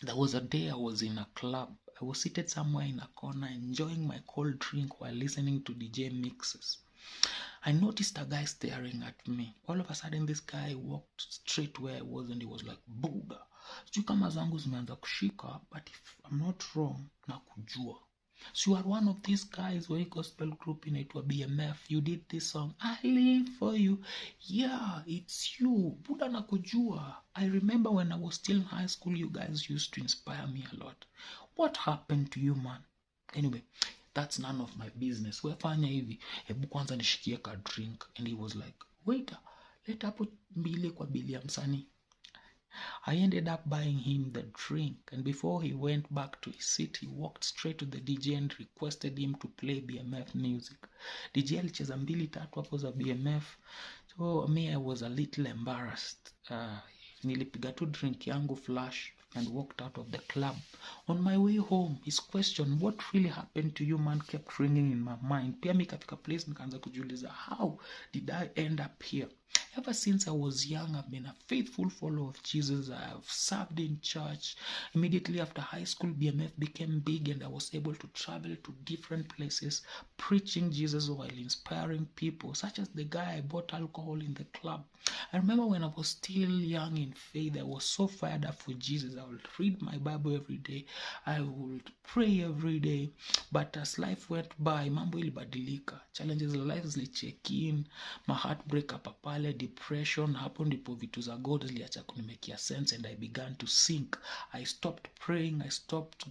There was a day I was in a club. I was seated somewhere in a corner enjoying my cold drink while listening to DJ mixes. I noticed a guy staring at me. All of a sudden this guy walked straight where I was and he was like, Buddha. Sijui kama zangu zimeanza kushika, but if I'm not wrong, nakujua. So you are one of these guys where gospel group inaitwa BMF. You did this song, I live for you. Yeah, it's you. Buddha nakujua. I remember when I was still in high school, you guys used to inspire me a lot. What happened to you, man? Anyway, that's none of my business. Wefanya hivi, hebu kwanza nishikie ka drink. And he was like, waiter, leta hapo mbili kwa bili ya msanii. I ended up buying him the drink, and before he went back to his seat, he walked straight to the DJ and requested him to play BMF music. DJ alicheza mbili tatu hapo za BMF. So me, I was a little embarrassed. Nilipiga tu drink yangu flash and walked out of the club. On my way home, his question, what really happened to you, man, kept ringing in my mind. Pia mi kafika place nikaanza kujiuliza, how did I end up here? Ever since I was young, I've been a faithful follower of Jesus. I have served in church. Immediately after high school, BMF became big and I was able to travel to different places, preaching Jesus while inspiring people, such as the guy I bought alcohol in the club. I remember when I was still young in faith, I was so fired up for Jesus. I would read my Bible every day. I would pray every day. But as life went by, mambo ilibadilika. Challenges of life zilicheck in. My heartbreak hapa pale, depression, hapo ndipo vitu za God ziliacha kunimekia sense and I began to sink. I stopped praying. I stopped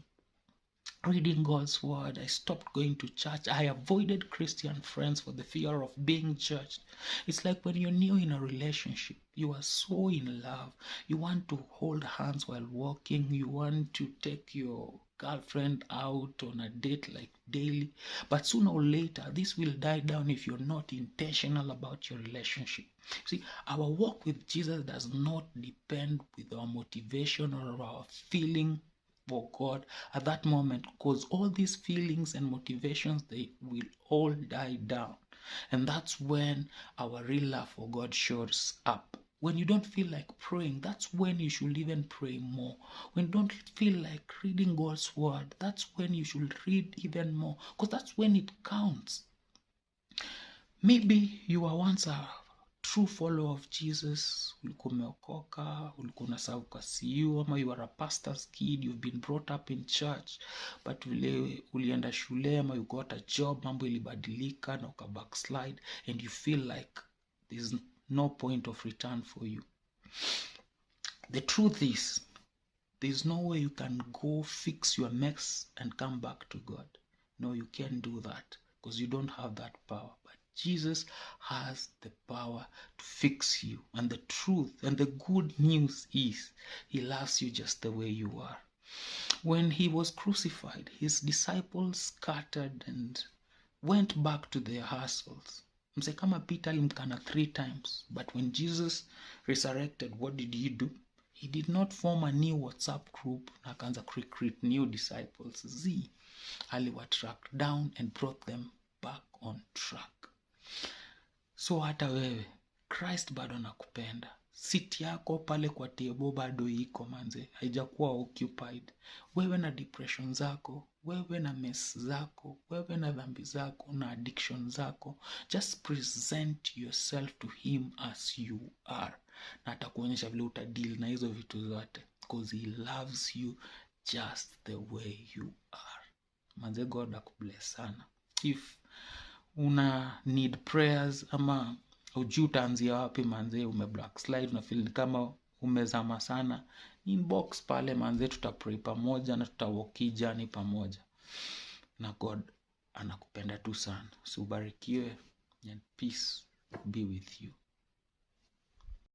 reading God's word. I stopped going to church. I avoided Christian friends for the fear of being judged. It's like when you're new in a relationship, you are so in love. You want to hold hands while walking. You want to take your girlfriend out on a date like daily. But sooner or later, this will die down if you're not intentional about your relationship. See, our walk with Jesus does not depend with our motivation or our feeling for God at that moment, because all these feelings and motivations, they will all die down. And that's when our real love for God shows up. When you don't feel like praying, that's when you should even pray more. When you don't feel like reading God's word, that's when you should read even more, because that's when it counts. Maybe you were once a true follower of Jesus, ulikuwa umeokoka, ulikuwa unaserve kwa CU, ama you are a pastor's kid, you've been brought up in church, but vile ulienda shule ama you got a job, mambo ilibadilika na uka backslide and you feel like there's no point of return for you. The truth is, there's no way you can go fix your mess and come back to God. No, you can't do that because you don't have that power. But Jesus has the power to fix you. And the truth and the good news is he loves you just the way you are. When he was crucified, his disciples scattered and went back to their hustles. Mse kama Peter alimkana 3 times. But when Jesus resurrected, what did he do? He did not form a new WhatsApp group na akaanza recruit new disciples. Aliwa track down and brought them back on track. So hata wewe, Christ bado anakupenda. Seat yako pale kwa table bado iko manze, haijakuwa occupied. Wewe na depression zako, wewe na mess zako, wewe na dhambi zako na addiction zako, just present yourself to him as you are. Na atakuonyesha vile utadeal na hizo vitu zote, because he loves you just the way you are. Manze, God akubless sana. If una need prayers ama ujui utaanzia wapi manze, backslide, unafeel kama umezama sana, inbox pale manze, tutapray pamoja na tutawalk journey pamoja. Na God anakupenda tu sana. So ubarikiwe and peace be with you.